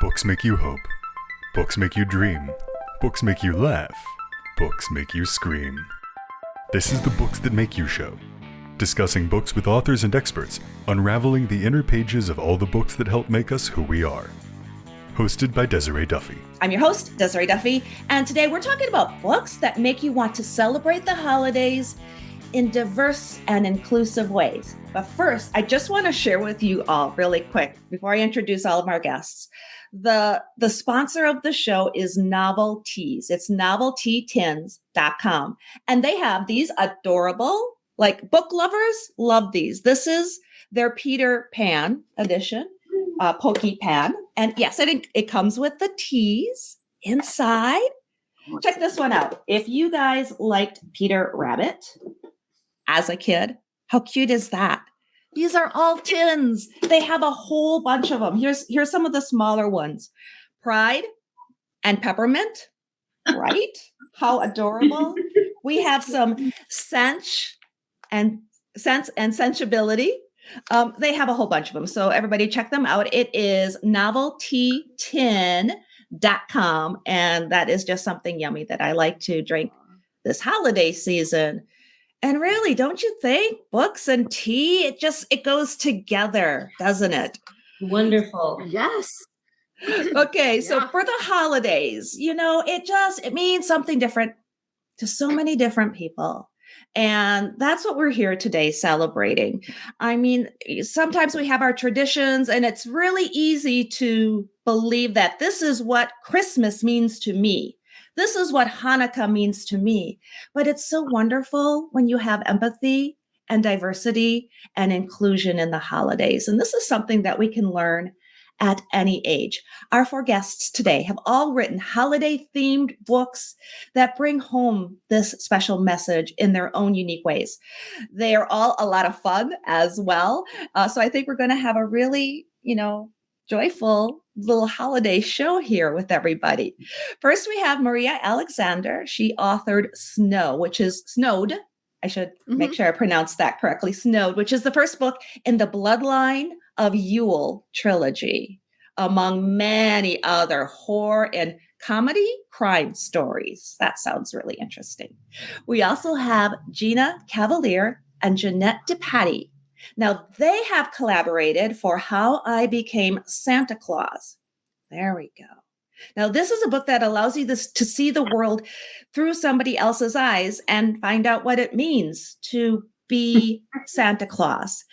Books make you hope. Books make you dream. Books make you laugh. Books make you scream. This is the Books That Make You show, discussing books with authors and experts, unraveling the inner pages of all the books that help make us who we are. Hosted by Desiree Duffy. I'm your host, Desiree Duffy, and today we're talking about books that make you want to celebrate the holidays in diverse and inclusive ways. But first, I just want to share with you all really quick, before I introduce all of our guests, the sponsor of the show is Novelties. It's noveltytins.com. And they have these adorable, like book lovers love these. This is their Peter Pan edition, Pokey Pan. And yes, it comes with the teas inside. Check this one out. If you guys liked Peter Rabbit as a kid, how cute is that? These are all tins. They have a whole bunch of them. Here's some of the smaller ones. Pride and Peppermint, right? How adorable. We have some Sense and Sensibility. They have a whole bunch of them. So everybody check them out. It is noveltytin.com. And that is just something yummy that I like to drink this holiday season. And really, don't you think books and tea, it goes together, doesn't it? Wonderful. Yes. Okay. So for the holidays, it means something different to so many different people. And that's what we're here today celebrating. I mean, sometimes we have our traditions and it's really easy to believe that this is what Christmas means to me. This is what Hanukkah means to me. But it's so wonderful when you have empathy and diversity and inclusion in the holidays. And this is something that we can learn at any age. Our four guests today have all written holiday-themed books that bring home this special message in their own unique ways. They are all a lot of fun as well. So I think we're going to have a really, joyful little holiday show here with everybody. First, we have Maria Alexander. She authored Snowed. I should make sure I pronounce that correctly. Snowed, which is the first book in the Bloodline of Yule trilogy, among many other horror and comedy crime stories. That sounds really interesting. We also have Gina Cavalier and Jeanette DePattie. Now, they have collaborated for How I Became Santa Claus. There we go. Now, this is a book that allows you to see the world through somebody else's eyes and find out what it means to be Santa Claus.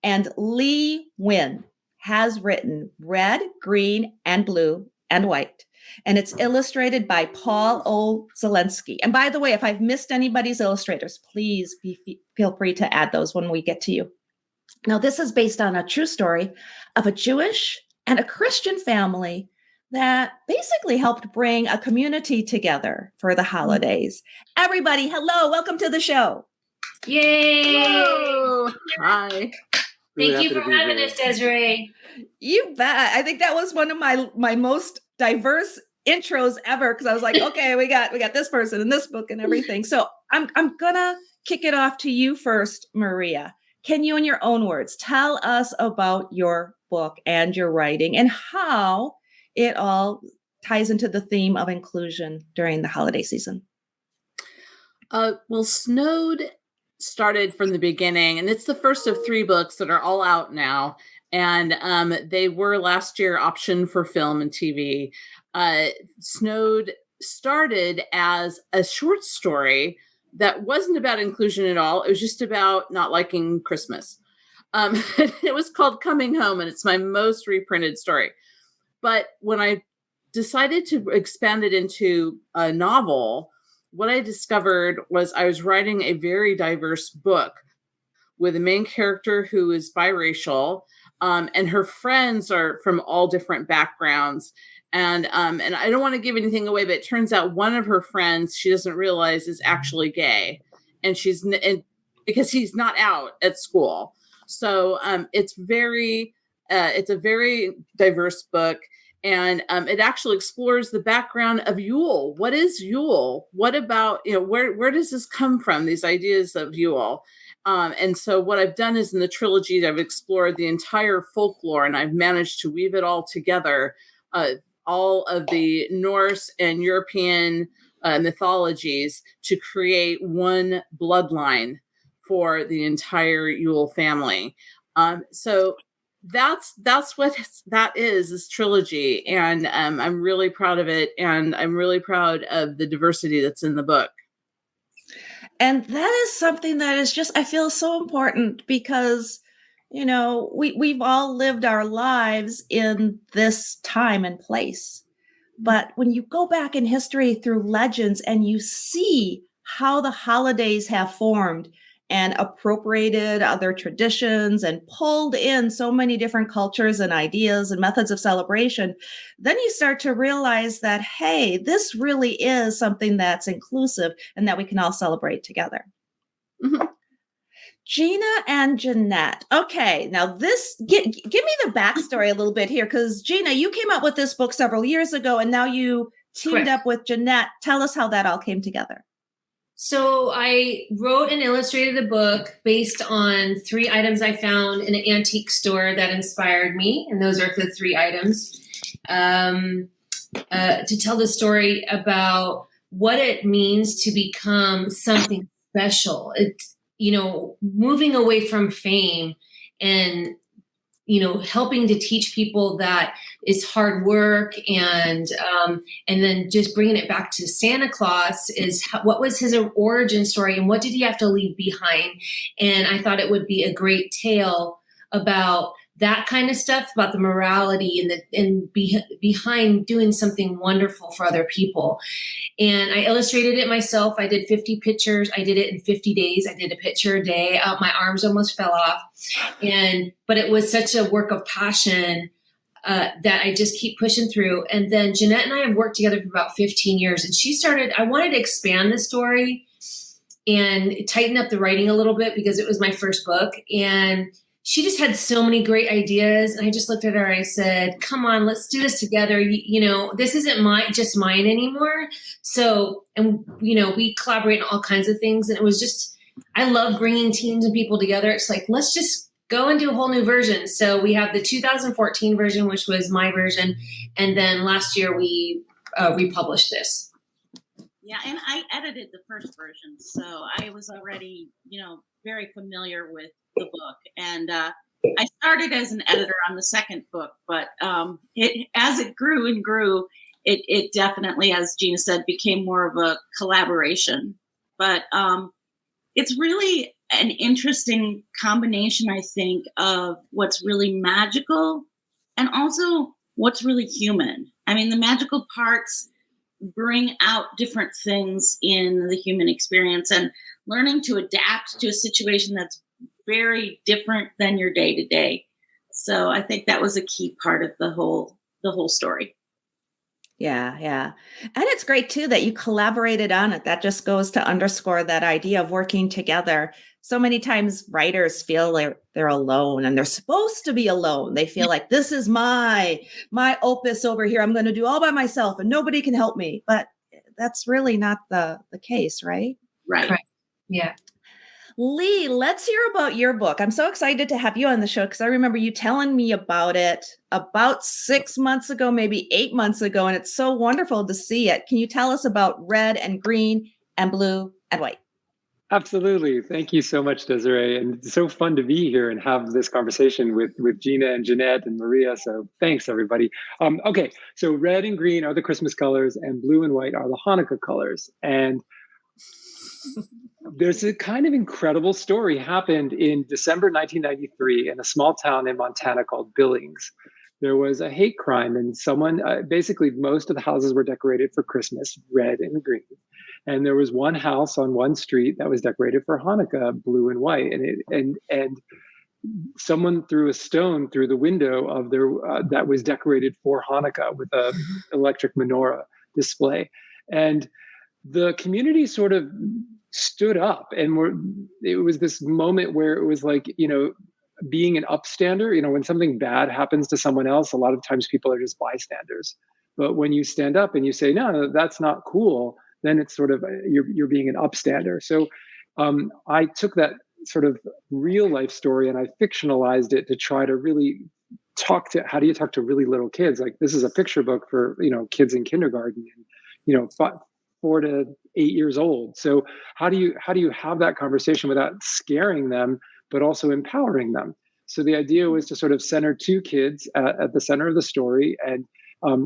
And Lee Wynn has written Red, Green, and Blue, and White. And it's illustrated by Paul O. Zelensky. And by the way, if I've missed anybody's illustrators, please feel free to add those when we get to you. Now, this is based on a true story of a Jewish and a Christian family that basically helped bring a community together for the holidays. Everybody, hello, welcome to the show. Yay! Hello. Hi. Thank you for having us, Desiree. You bet. I think that was one of my most diverse intros ever, because I was like, okay, we got this person and this book and everything. So I'm gonna kick it off to you first, Maria. Can you, in your own words, tell us about your book and your writing and how it all ties into the theme of inclusion during the holiday season? Well, Snowed started from the beginning, and it's the first of 3 books that are all out now. And they were last year optioned for film and TV. Snowed started as a short story that wasn't about inclusion at all. It was just about not liking Christmas. It was called Coming Home, and it's my most reprinted story. But when I decided to expand it into a novel, what I discovered was I was writing a very diverse book with a main character who is biracial, and her friends are from all different backgrounds. And I don't want to give anything away, but it turns out one of her friends, she doesn't realize, is actually gay, and because he's not out at school. So it's a very diverse book, and it actually explores the background of Yule. What is Yule? What about, where does this come from? These ideas of Yule. And so what I've done is in the trilogy, I've explored the entire folklore, and I've managed to weave it all together all of the Norse and European mythologies to create one bloodline for the entire Yule family. So that's what that is Trilogy, and I'm really proud of it, and I'm really proud of the diversity that's in the book. And that is something that is just, I feel, so important because, you know, we've all lived our lives in this time and place. But when you go back in history through legends and you see how the holidays have formed and appropriated other traditions and pulled in so many different cultures and ideas and methods of celebration, then you start to realize that, hey, this really is something that's inclusive and that we can all celebrate together. Mm-hmm. Gina and Jeanette. Okay, now give me the backstory a little bit here, because Gina, you came up with this book several years ago, and now you teamed up with Jeanette. Tell us how that all came together. So I wrote and illustrated a book based on 3 items I found in an antique store that inspired me, and those are the 3 items, to tell the story about what it means to become something special. It's, you know, moving away from fame and, you know, helping to teach people that it's hard work, and then just bringing it back to Santa Claus is what was his origin story and what did he have to leave behind. And I thought it would be a great tale about that kind of stuff, about the morality and behind doing something wonderful for other people. And I illustrated it myself. I did 50 pictures. I did it in 50 days. I did a picture a day. My arms almost fell off. But it was such a work of passion that I just keep pushing through. And then Jeanette and I have worked together for about 15 years. And I wanted to expand the story and tighten up the writing a little bit because it was my first book. And she just had so many great ideas. And I just looked at her and I said, come on, let's do this together. You know, this isn't just mine anymore. So, and, you know, we collaborate on all kinds of things. And it was just, I love bringing teams and people together. It's like, let's just go and do a whole new version. So we have the 2014 version, which was my version. And then last year we republished this. Yeah, and I edited the first version. So I was already, you know, very familiar with the book. And I started as an editor on the second book, but as it grew and grew, it definitely, as Gina said, became more of a collaboration. But it's really an interesting combination, I think, of what's really magical and also what's really human. I mean, the magical parts bring out different things in the human experience, and learning to adapt to a situation that's very different than your day to day. So I think that was a key part of the whole story. Yeah, yeah. And it's great too that you collaborated on it. That just goes to underscore that idea of working together. So many times writers feel they're alone, and they're supposed to be alone. They feel like this is my opus over here. I'm going to do all by myself and nobody can help me. But that's really not the case, right? Right. Correct. Yeah. Lee, let's hear about your book. I'm so excited to have you on the show because I remember you telling me about it about 6 months ago, maybe 8 months ago, and it's so wonderful to see it. Can you tell us about red and green and blue and white? Absolutely. Thank you so much, Desiree. And it's so fun to be here and have this conversation with Gina and Jeanette and Maria. So thanks, everybody. Okay, so red and green are the Christmas colors and blue and white are the Hanukkah colors. And there's a kind of incredible story happened in December 1993 in a small town in Montana called Billings. There was a hate crime, and someone, basically most of the houses were decorated for Christmas, red and green. And there was one house on one street that was decorated for Hanukkah, blue and white. And someone threw a stone through the window of their that was decorated for Hanukkah with a electric menorah display. And the community sort of stood up, and it was this moment where it was like, you know, being an upstander. You know, when something bad happens to someone else, a lot of times people are just bystanders. But when you stand up and you say, no, that's not cool, then it's sort of, you're being an upstander. So I took that sort of real life story and I fictionalized it to try to really how do you talk to really little kids? Like, this is a picture book for, kids in kindergarten and, 4 to 8 years old. So how do you have that conversation without scaring them, but also empowering them? So the idea was to sort of center two kids at the center of the story, and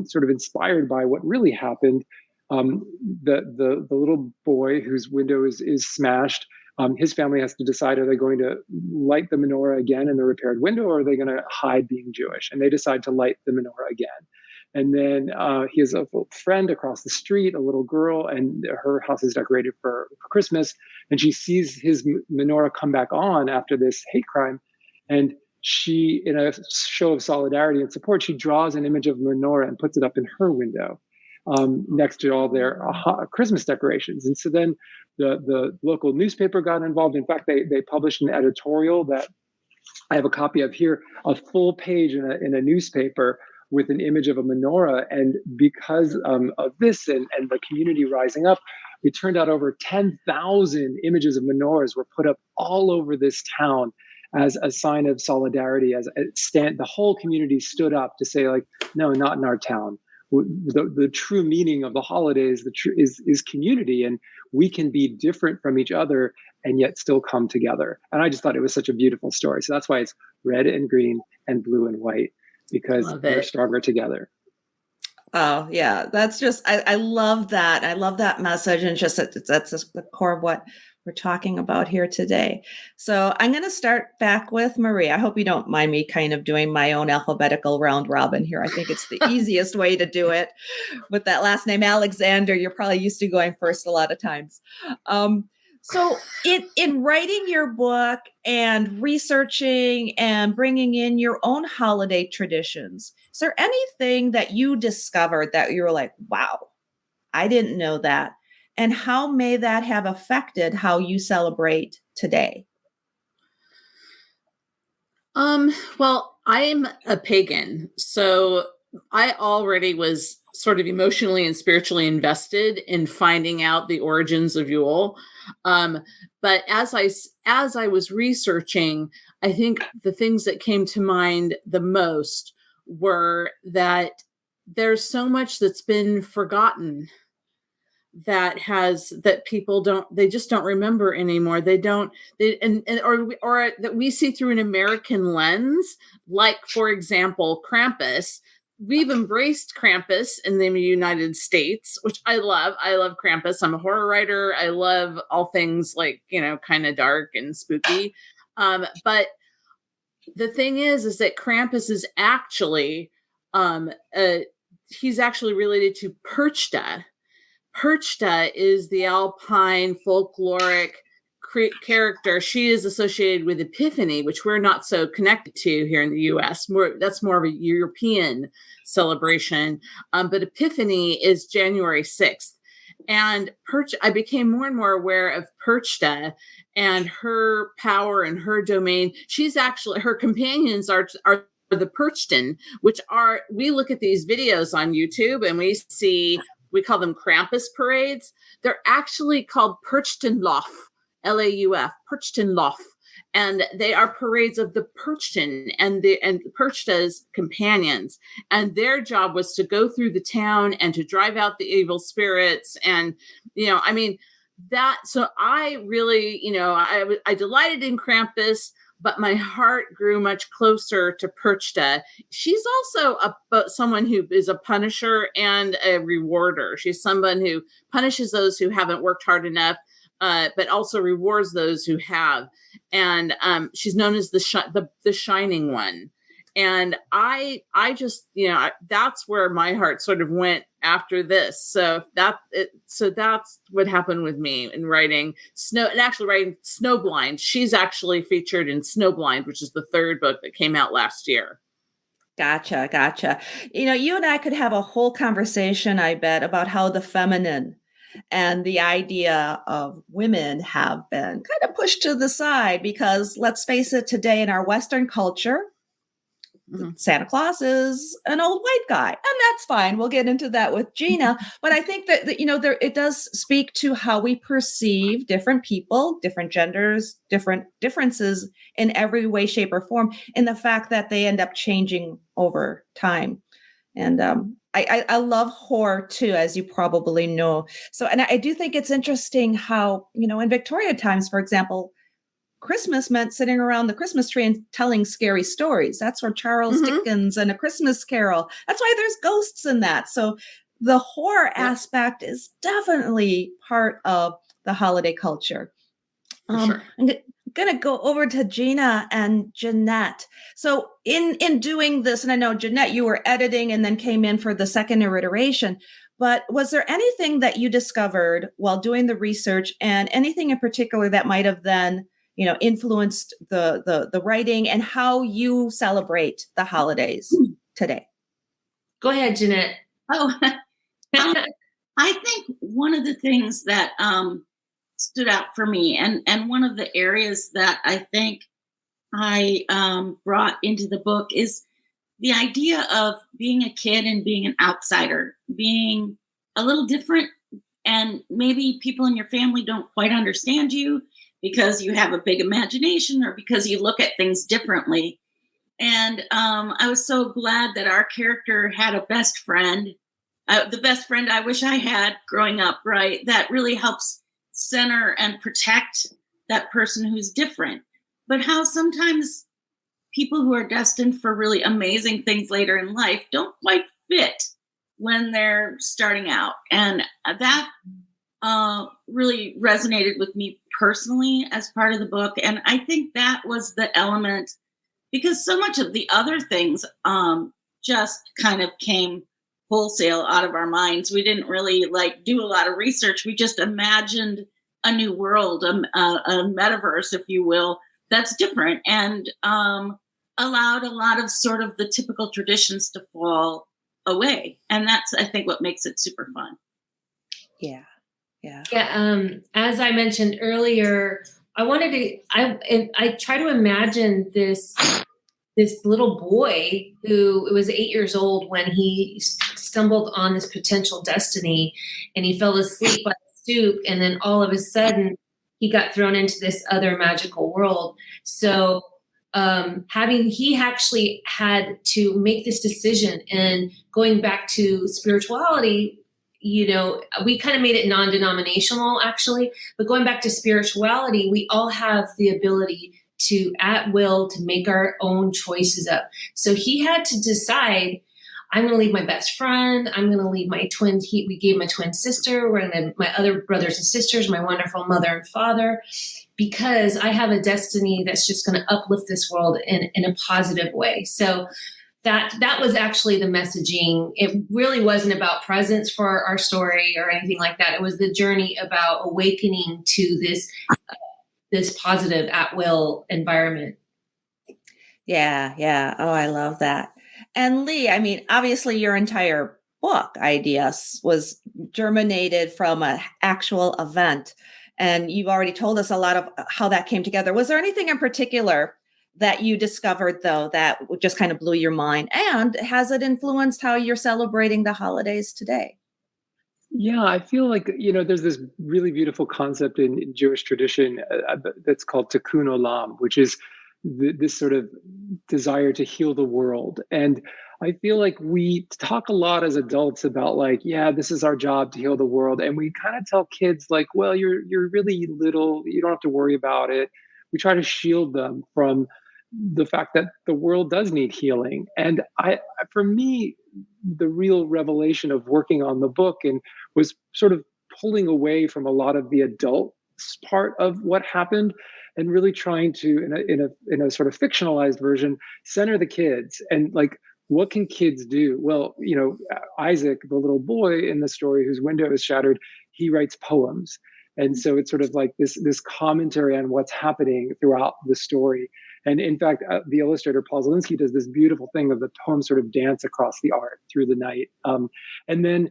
sort of inspired by what really happened. The little boy whose window is smashed, his family has to decide, are they going to light the menorah again in the repaired window, or are they going to hide being Jewish? And they decide to light the menorah again. And then he has a friend across the street, a little girl, and her house is decorated for Christmas. And she sees his menorah come back on after this hate crime. And she, in a show of solidarity and support, she draws an image of menorah and puts it up in her window next to all their Christmas decorations. And so then the local newspaper got involved. In fact, they published an editorial that I have a copy of here, a full page in a newspaper with an image of a menorah. And because of this and the community rising up, it turned out over 10,000 images of menorahs were put up all over this town as a sign of solidarity. The whole community stood up to say, like, no, not in our town. The true meaning of the holidays is community, and we can be different from each other and yet still come together. And I just thought it was such a beautiful story. So that's why it's red and green and blue and white, because we're stronger together. Oh yeah, that's just, I love that. I love that message, and just that's just the core of what we're talking about here today. So I'm going to start back with Marie. I hope you don't mind me kind of doing my own alphabetical round robin here. I think it's the easiest way to do it. With that last name, Alexander, you're probably used to going first a lot of times. So in writing your book and researching and bringing in your own holiday traditions, is there anything that you discovered that you were like, wow, I didn't know that? And how may that have affected how you celebrate today? Well, I'm a pagan, so I already was sort of emotionally and spiritually invested in finding out the origins of Yule. But as I was researching, I think the things that came to mind the most were that there's so much that's been forgotten that people just don't remember anymore. Or that we see through an American lens, like, for example, Krampus. We've embraced Krampus in the United States, which I love. I love Krampus. I'm a horror writer. I love all things like, kind of dark and spooky. But the thing is that Krampus is actually, he's actually related to Perchta. Perchta is the Alpine folkloric character. She is associated with Epiphany, which we're not so connected to here in the U.S. That's more of a European celebration. But Epiphany is January 6th. And I became more and more aware of Perchta and her power and her domain. She's actually, her companions are the Perchten, we look at these videos on YouTube and we call them Krampus parades. They're actually called Perchtenlauf, Lauf, Perchtenlauf. And they are parades of the Perchten and Perchta's companions. And their job was to go through the town and to drive out the evil spirits. And, so I really, I delighted in Krampus, but my heart grew much closer to Perchta. She's also someone who is a punisher and a rewarder. She's someone who punishes those who haven't worked hard enough, but also rewards those who have. And she's known as the Shining One. And I just, that's where my heart sort of went after this. So that's what happened with me in writing writing Snowblind. She's actually featured in Snowblind, which is the third book that came out last year. Gotcha. You and I could have a whole conversation, I bet, about how the feminine and the idea of women have been kind of pushed to the side, because let's face it, today in our Western culture, Santa Claus is an old white guy, and that's fine. We'll get into that with Gina. But I think that it does speak to how we perceive different people, different genders, different differences in every way, shape, or form, in the fact that they end up changing over time. And I love horror too, as you probably know. So, and I do think it's interesting how, in Victorian times, for example, Christmas meant sitting around the Christmas tree and telling scary stories. That's where Charles Dickens and A Christmas Carol. That's why there's ghosts in that. So the horror aspect is definitely part of the holiday culture. Sure. I'm going to go over to Gina and Jeanette. So in doing this, and I know, Jeanette, you were editing and then came in for the second iteration, but was there anything that you discovered while doing the research, and anything in particular that might have then influenced the writing and how you celebrate the holidays today? Go ahead, Jeanette. Oh, I think one of the things that stood out for me, and one of the areas that I think I brought into the book, is the idea of being a kid and being an outsider, being a little different, and maybe people in your family don't quite understand you because you have a big imagination or because you look at things differently. And I was so glad that our character had a best friend, the best friend I wish I had growing up, right? That really helps center and protect that person who's different. But how sometimes people who are destined for really amazing things later in life don't quite fit when they're starting out. And that really resonated with me personally as part of the book. And I think that was the element, because so much of the other things just kind of came wholesale out of our minds. We didn't really do a lot of research. We just imagined a new world, a metaverse, if you will, that's different, and allowed a lot of sort of the typical traditions to fall away. And that's, I think, what makes it super fun. Yeah. As I mentioned earlier, I try to imagine this little boy who was 8 years old when he stumbled on this potential destiny, and he fell asleep by the stoop, and then all of a sudden he got thrown into this other magical world. So he actually had to make this decision, and going back to spirituality, we kind of made it non-denominational actually, but going back to spirituality, we all have the ability to, at will, to make our own choices up. So he had to decide, I'm going to leave my best friend. I'm going to leave my twin. We gave him a twin sister. We're going to my other brothers and sisters, my wonderful mother and father, because I have a destiny that's just going to uplift this world in a positive way. So that was actually the messaging. It really wasn't about presents for our story or anything like that. It was the journey about awakening to this positive at will environment. Yeah. Oh, I love that. And Lee, I mean, obviously your entire book ideas was germinated from an actual event. And you've already told us a lot of how that came together. Was there anything in particular that you discovered, though, that just kind of blew your mind? And has it influenced how you're celebrating the holidays today? Yeah, I feel like, there's this really beautiful concept in Jewish tradition that's called tikkun olam, which is this sort of desire to heal the world. And I feel like we talk a lot as adults about this is our job to heal the world. And we kind of tell kids well, you're really little, you don't have to worry about it. We try to shield them from the fact that the world does need healing. And for me, the real revelation of working on the book and was sort of pulling away from a lot of the adult part of what happened and really trying to, in a sort of fictionalized version, center the kids and what can kids do? Well, Isaac, the little boy in the story whose window is shattered, he writes poems. And so it's sort of this commentary on what's happening throughout the story. And in fact, the illustrator Paul Zielinski does this beautiful thing of the poems sort of dance across the art through the night. And then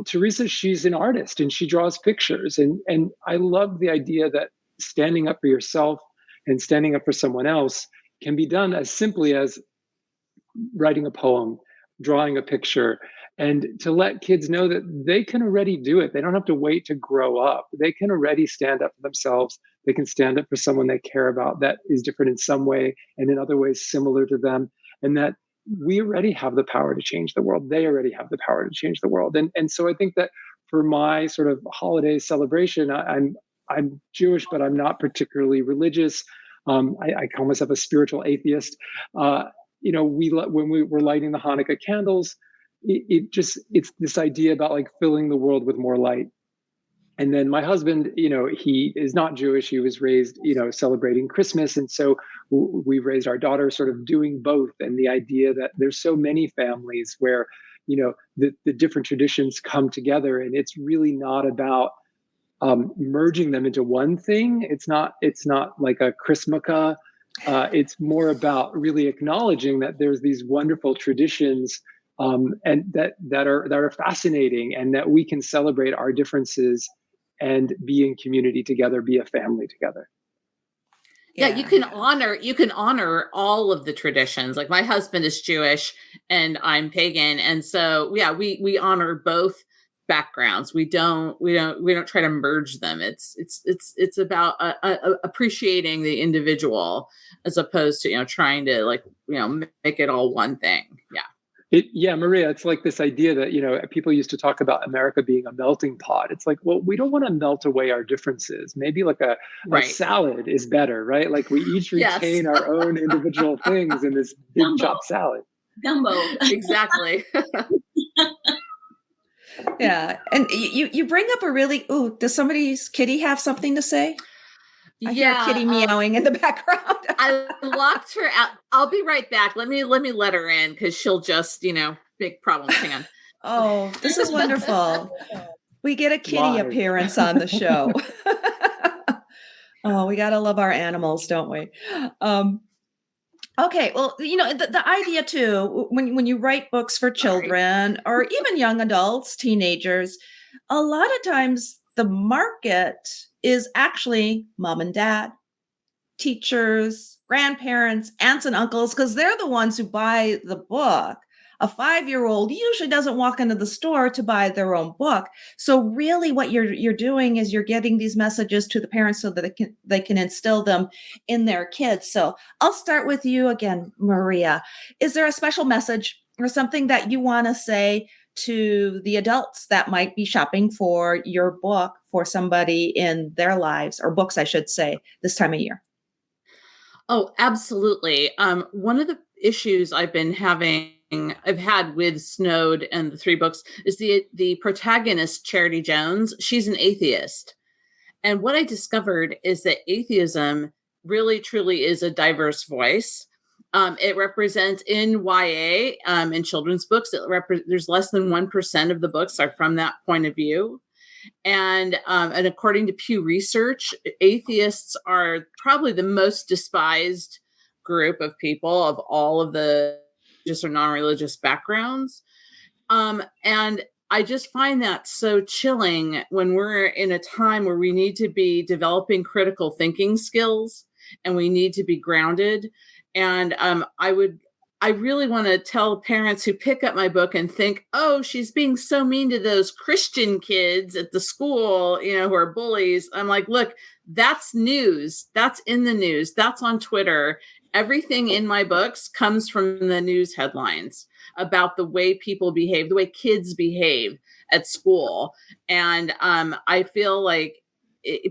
Teresa, she's an artist and she draws pictures. And I love the idea that standing up for yourself and standing up for someone else can be done as simply as writing a poem, drawing a picture, and to let kids know that they can already do it. They don't have to wait to grow up. They can already stand up for themselves. They can stand up for someone they care about that is different in some way and in other ways similar to them. And that we already have the power to change the world. They already have the power to change the world. And so I think that for my sort of holiday celebration, I'm Jewish, but I'm not particularly religious. I call myself a spiritual atheist. When we were lighting the Hanukkah candles, it's this idea about like filling the world with more light. And then my husband, he is not Jewish. He was raised, celebrating Christmas. And so we raised our daughter sort of doing both. And the idea that there's so many families where, the different traditions come together, and it's really not about merging them into one thing. It's not like a Chrismukkah. It's more about really acknowledging that there's these wonderful traditions and that are fascinating, and that we can celebrate our differences and be in community together, be a family together. Yeah, you can honor all of the traditions. Like my husband is Jewish and I'm pagan, and so we honor both backgrounds. We don't try to merge them. It's about appreciating the individual as opposed to trying to make it all one thing. Maria, it's like this idea that people used to talk about America being a melting pot. It's like, well, we don't want to melt away our differences. Maybe like a salad is better, right? Like we each retain our own individual things in this big chopped salad. Gumbo. Exactly. Yeah. And you bring up does somebody's kitty have something to say? I hear a kitty meowing in the background. I locked her out. I'll be right back. Let me let her in because she'll just, big problems. Hang on. Oh, this is wonderful. We get a kitty appearance on the show. Oh, we got to love our animals, don't we? Okay. Well, the idea too, when you write books for children or even young adults, teenagers, a lot of times the market is actually mom and dad, teachers, grandparents, aunts and uncles, because they're the ones who buy the book. A 5-year-old usually doesn't walk into the store to buy their own book. So really what you're doing is you're getting these messages to the parents so that they can instill them in their kids. So I'll start with you again, Maria. Is there a special message or something that you want to say to the adults that might be shopping for your book for somebody in their lives, or books, I should say, this time of year? Oh, absolutely. One of the issues I've had with Snowed and the 3 books is the protagonist, Charity Jones. She's an atheist. And what I discovered is that atheism really, truly is a diverse voice. It represents in YA, in children's books, there's less than 1% of the books are from that point of view. And according to Pew Research, atheists are probably the most despised group of people of all of the religious or non-religious backgrounds. And I just find that so chilling when we're in a time where we need to be developing critical thinking skills and we need to be grounded. And I really want to tell parents who pick up my book and think, oh, she's being so mean to those Christian kids at the school, who are bullies. I'm like, look, that's news. That's in the news. That's on Twitter. Everything in my books comes from the news headlines about the way people behave, the way kids behave at school. And I feel like,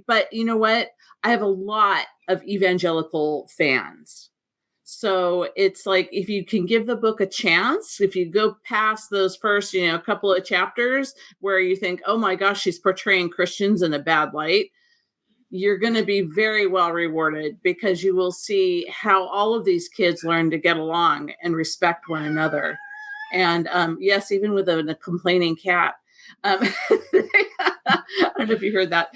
but you know what? I have a lot of evangelical fans. So it's like, if you can give the book a chance, if you go past those first, couple of chapters where you think, oh my gosh, she's portraying Christians in a bad light, you're going to be very well rewarded, because you will see how all of these kids learn to get along and respect one another. And yes, even with a complaining cat. I don't know if you heard that.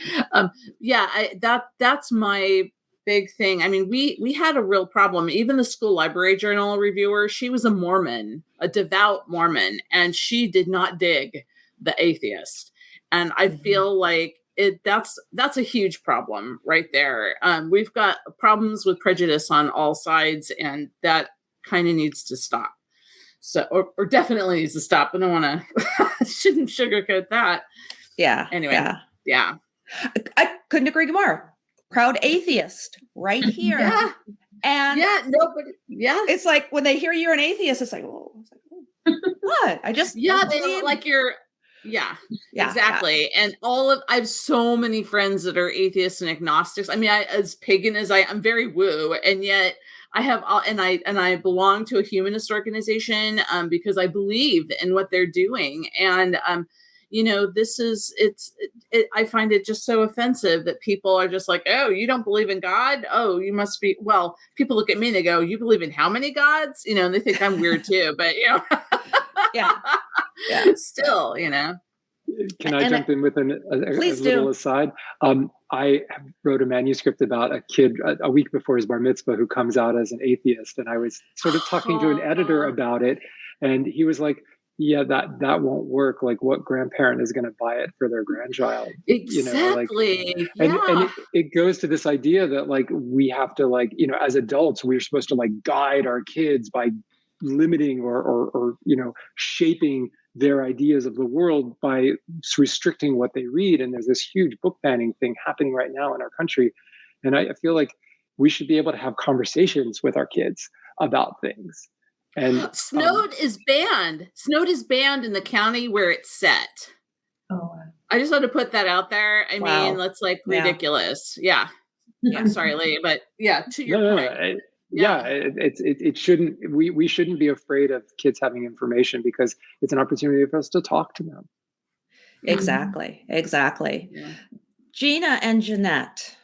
That's my big thing. I mean, we had a real problem. Even the school library journal reviewer, she was a Mormon, a devout Mormon, and she did not dig the atheist. And I feel like that's a huge problem right there. We've got problems with prejudice on all sides, and that kind of needs to stop. So, or definitely needs to stop. I don't want to, shouldn't sugarcoat that. Yeah. Anyway. Yeah. I couldn't agree more. Proud atheist right here. Yeah. And it's like when they hear you're an atheist, it's like, oh, what? I just, they don't like your, exactly. Yeah. And I have so many friends that are atheists and agnostics. I mean, as pagan as I'm very woo, and yet I have, and I belong to a humanist organization because I believe in what they're doing. And, I find it just so offensive that people are just like, oh, you don't believe in God? Oh, you must be, well, people look at me and they go, you believe in how many gods? And they think I'm weird too, but yeah. Still, Can I jump in with a little aside? I wrote a manuscript about a kid a week before his bar mitzvah who comes out as an atheist. And I was sort of talking to an editor about it. And he was like, yeah, that won't work. Like, what grandparent is going to buy it for their grandchild? Exactly. And it goes to this idea that like, we have to as adults, we're supposed to guide our kids by limiting or shaping their ideas of the world by restricting what they read. And there's this huge book banning thing happening right now in our country. And I feel like we should be able to have conversations with our kids about things. And Snowed is banned. Snowed is banned in the county where it's set. Oh, I just want to put that out there. I mean, that's ridiculous. Yeah. I'm sorry, Lee, but to your point. It shouldn't. We shouldn't be afraid of kids having information because it's an opportunity for us to talk to them. Exactly. Yeah. Gina and Jeanette.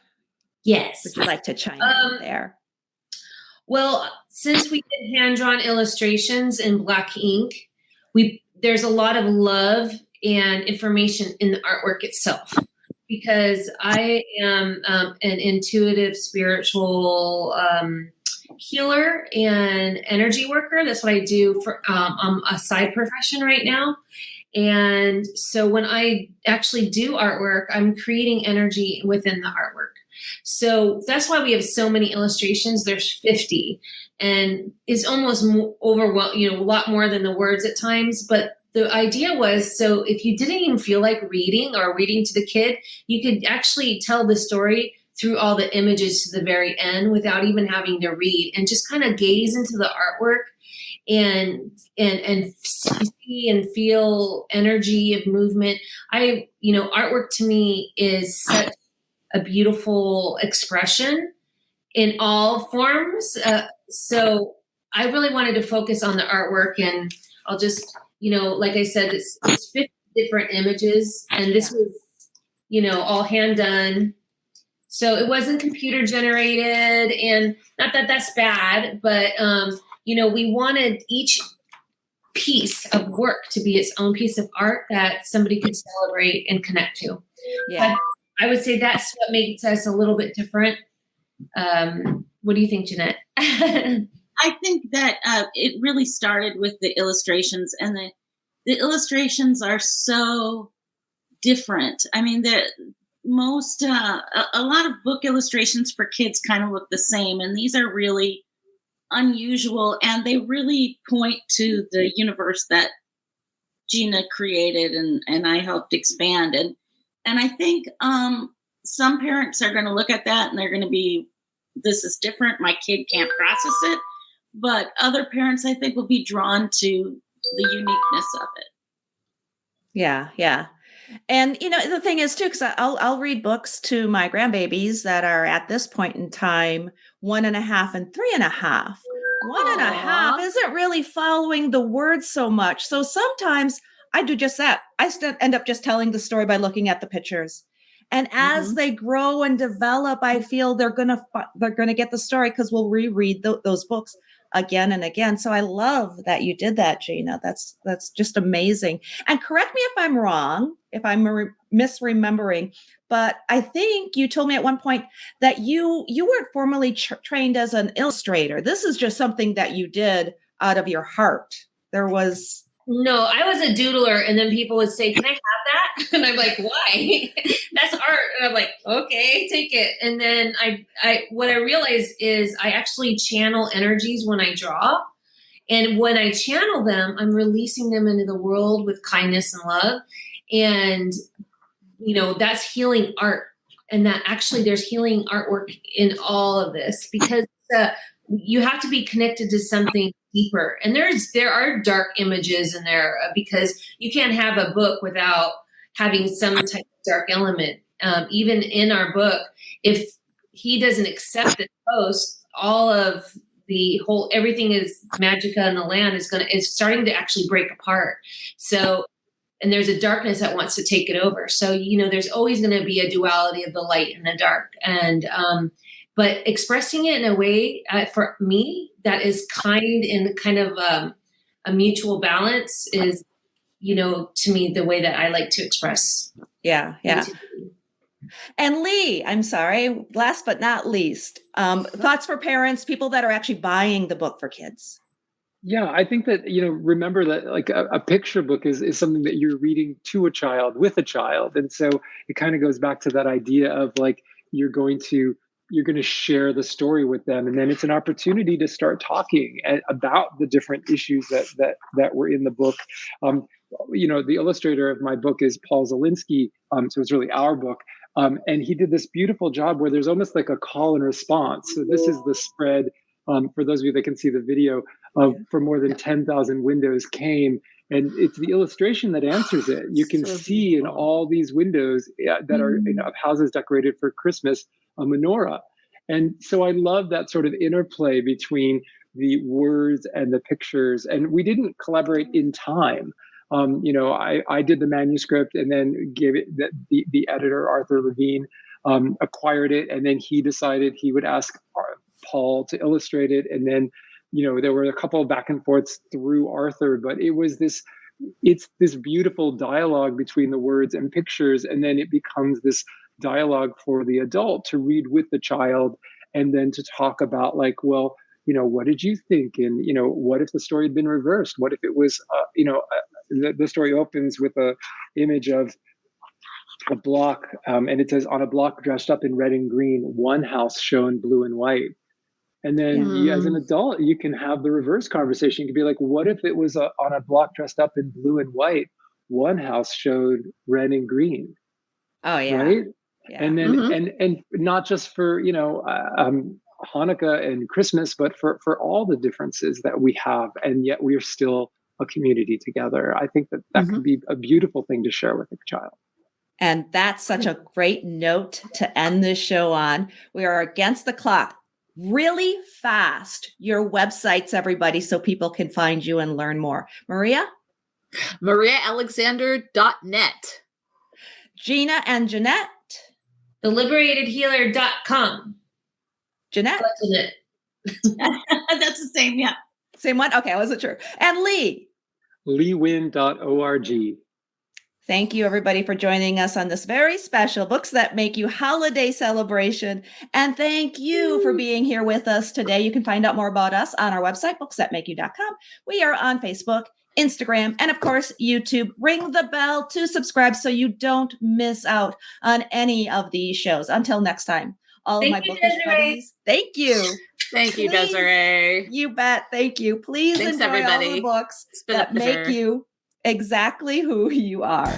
Yes. Would you like to chime in there? Well, since we did hand-drawn illustrations in black ink, there's a lot of love and information in the artwork itself. Because I am an intuitive, spiritual healer and energy worker. That's what I do for a side profession right now. And so when I actually do artwork, I'm creating energy within the artwork. So that's why we have so many illustrations. There's 50, and it's almost overwhelming, a lot more than the words at times. But the idea was, so if you didn't even feel like reading or reading to the kid, you could actually tell the story through all the images to the very end without even having to read, and just kind of gaze into the artwork and see and feel energy of movement. Artwork to me is such a beautiful expression in all forms. So I really wanted to focus on the artwork, and I'll just, like I said, it's 50 different images, and this was, all hand done. So it wasn't computer generated, and not that that's bad, but, we wanted each piece of work to be its own piece of art that somebody could celebrate and connect to. Yeah. But I would say that's what makes us a little bit different. What do you think, Jeanette? I think that it really started with the illustrations, and the illustrations are so different. I mean, a lot of book illustrations for kids kind of look the same, and these are really unusual, and they really point to the universe that Gina created and I helped expand. And I think some parents are going to look at that and they're going to be, this is different. My kid can't process it. But other parents, I think, will be drawn to the uniqueness of it. Yeah. And, the thing is, too, because I'll read books to my grandbabies that are at this point in time 1.5 and 3.5. 1.5 isn't really following the words so much. So sometimes I do just that. I end up just telling the story by looking at the pictures. And as they grow and develop, I feel they're gonna get the story because we'll reread those books again and again. So I love that you did that, Gina. That's just amazing. And correct me if I'm wrong, if I'm misremembering, but I think you told me at one point that you weren't formally trained as an illustrator. This is just something that you did out of your heart. No, I was a doodler, and then people would say, "Can I have that?" And I'm like, "Why? That's art." And I'm like, "Okay, take it." And then what I realized is I actually channel energies when I draw, And when I channel them, I'm releasing them into the world with kindness and love. And, that's healing art. And that actually there's healing artwork in all of this, because you have to be connected to something deeper. And there are dark images in there, because you can't have a book without having some type of dark element. Even in our book, if he doesn't accept the post, all of everything is Magica and the land is starting to actually break apart. So, and there's a darkness that wants to take it over. So, there's always going to be a duality of the light and the dark. And, but expressing it in a way for me that is kind and kind of a mutual balance is, to me, the way that I like to express. Yeah. And Lee, I'm sorry, last but not least, thoughts for parents, people that are actually buying the book for kids. Yeah, I think that, remember that like a picture book is something that you're reading to a child, with a child. And so it kind of goes back to that idea of like, you're going to share the story with them. And then it's an opportunity to start talking about the different issues that were in the book. The illustrator of my book is Paul Zielinski. So it's really our book. And he did this beautiful job where there's almost like a call and response. So this is the spread, for those of you that can see the video, for more than 10,000 windows came. And it's the illustration that answers it. You can see in all these windows that are of houses decorated for Christmas, a menorah. And so I love that sort of interplay between the words and the pictures. And we didn't collaborate in time. I did the manuscript and then gave it the editor, Arthur Levine, acquired it. And then he decided he would ask Paul to illustrate it. And then, there were a couple of back and forths through Arthur, but it's this beautiful dialogue between the words and pictures. And then it becomes this dialogue for the adult to read with the child, and then to talk about like, well, what did you think? And, what if the story had been reversed? What if it was, the story opens with a image of a block, and it says, on a block dressed up in red and green, one house shown blue and white. And then you, as an adult, you can have the reverse conversation. You can be like, what if it was on a block dressed up in blue and white, one house showed red and green? Oh, yeah. Right? Yeah. And then, and not just for, Hanukkah and Christmas, but for all the differences that we have, and yet we are still a community together. I think that could be a beautiful thing to share with a child. And that's such a great note to end this show on. We are against the clock. Really fast, your websites, everybody, so people can find you and learn more. Maria? MariaAlexander.net. Gina and Jeanette? TheLiberatedHealer.com. Jeanette? Jeanette. That's the same, yeah. Same one? Okay, I wasn't sure. And Lee? LeeWin.org. Thank you, everybody, for joining us on this very special Books That Make You holiday celebration. And thank you for being here with us today. You can find out more about us on our website, booksthatmakeyou.com. We are on Facebook, Instagram, and of course, YouTube. Ring the bell to subscribe so you don't miss out on any of these shows. Until next time, all of my bookish buddies, thank you. Thank you, Desiree. You bet. Thank you. Please Thanks, enjoy everybody. all the books It's been that a pleasure. make you exactly who you are.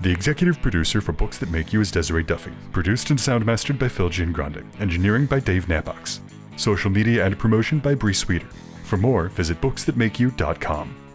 The executive producer for Books That Make You is Desiree Duffy. Produced and sound mastered by Phil Giangrande. Engineering by Dave Nabox. Social media and promotion by Bree Sweeter. For more, visit booksthatmakeyou.com.